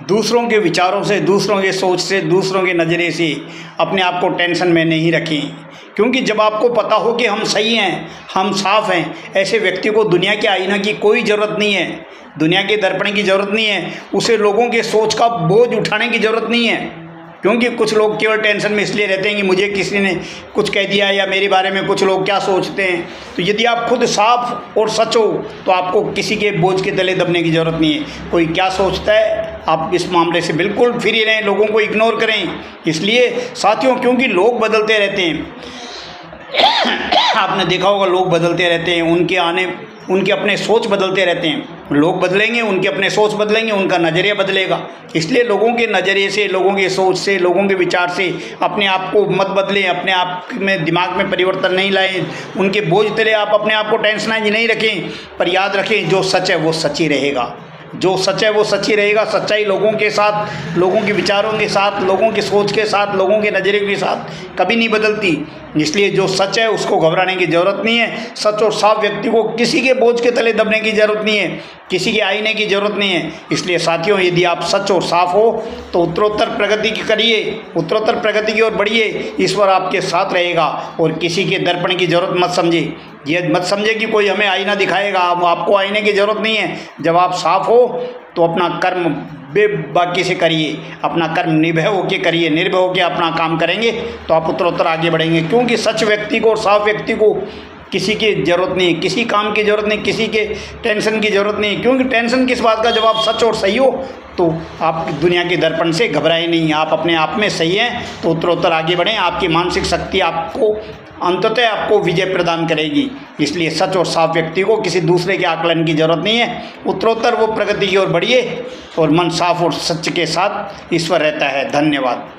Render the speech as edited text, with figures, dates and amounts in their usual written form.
दूसरों के विचारों से, दूसरों के सोच से, दूसरों के नज़रिए से अपने आप को टेंशन में नहीं रखें, क्योंकि जब आपको पता हो कि हम सही हैं, हम साफ हैं, ऐसे व्यक्ति को दुनिया के आईना की कोई ज़रूरत नहीं है, दुनिया के दर्पण की ज़रूरत नहीं है, उसे लोगों के सोच का बोझ उठाने की ज़रूरत नहीं है। क्योंकि कुछ लोग केवल टेंशन में इसलिए रहते हैं कि मुझे किसी ने कुछ कह दिया या मेरे बारे में कुछ लोग क्या सोचते हैं। तो यदि आप खुद साफ और सच हो तो आपको किसी के बोझ के तले दबने की ज़रूरत नहीं है। कोई क्या सोचता है आप इस मामले से बिल्कुल फ्री रहें, लोगों को इग्नोर करें। इसलिए साथियों, क्योंकि लोग बदलते रहते हैं, आपने देखा होगा लोग बदलते रहते हैं, उनके अपने सोच बदलते रहते हैं। लोग बदलेंगे, उनके अपने सोच बदलेंगे, उनका नज़रिया बदलेगा। इसलिए लोगों के नज़रिए से, लोगों के सोच से, लोगों के विचार से अपने आप को मत बदलें, अपने आप में दिमाग में परिवर्तन नहीं लाएं, उनके बोझ तले आप अपने आप को टेंशनाइज नहीं रखें। पर याद रखें, जो सच है वो सच ही रहेगा, जो सच है वो सच ही रहेगा। सच्चाई लोगों के साथ, लोगों के विचारों के साथ, लोगों की सोच के साथ, लोगों के नज़रिए के साथ कभी नहीं बदलती। इसलिए जो सच है उसको घबराने की ज़रूरत नहीं है। सच और साफ व्यक्ति को किसी के बोझ के तले दबने की ज़रूरत नहीं है, किसी के आईने की ज़रूरत नहीं है। इसलिए साथियों, यदि आप सच और साफ हो तो उत्तरोत्तर प्रगति की करिए, उत्तरोत्तर प्रगति की ओर बढ़िए। ईश्वर आपके साथ रहेगा और किसी के दर्पण की ज़रूरत मत समझे। ये मत समझे कि कोई हमें आईना दिखाएगा, आपको आईने की ज़रूरत नहीं है। जब आप साफ हो तो अपना कर्म बेबाकी से करिए, अपना कर्म निर्भय होकर करिए, निर्भय होकर अपना काम करेंगे तो आप उत्तरोत्तर आगे बढ़ेंगे। क्योंकि सच व्यक्ति को और साफ व्यक्ति को किसी की ज़रूरत नहीं है, किसी काम की ज़रूरत नहीं, किसी के टेंशन की ज़रूरत नहीं। क्योंकि टेंशन किस बात का, जब आप सच और सही हो तो आप दुनिया के दर्पण से घबराए नहीं, आप अपने आप में सही हैं तो उत्तरोत्तर आगे बढ़ें। आपकी मानसिक शक्ति आपको अंततः आपको विजय प्रदान करेगी। इसलिए सच और साफ व्यक्ति को किसी दूसरे के आकलन की ज़रूरत नहीं है। उत्तरोत्तर वो प्रगति की ओर बढ़िए और मन साफ और सच के साथ ईश्वर रहता है। धन्यवाद।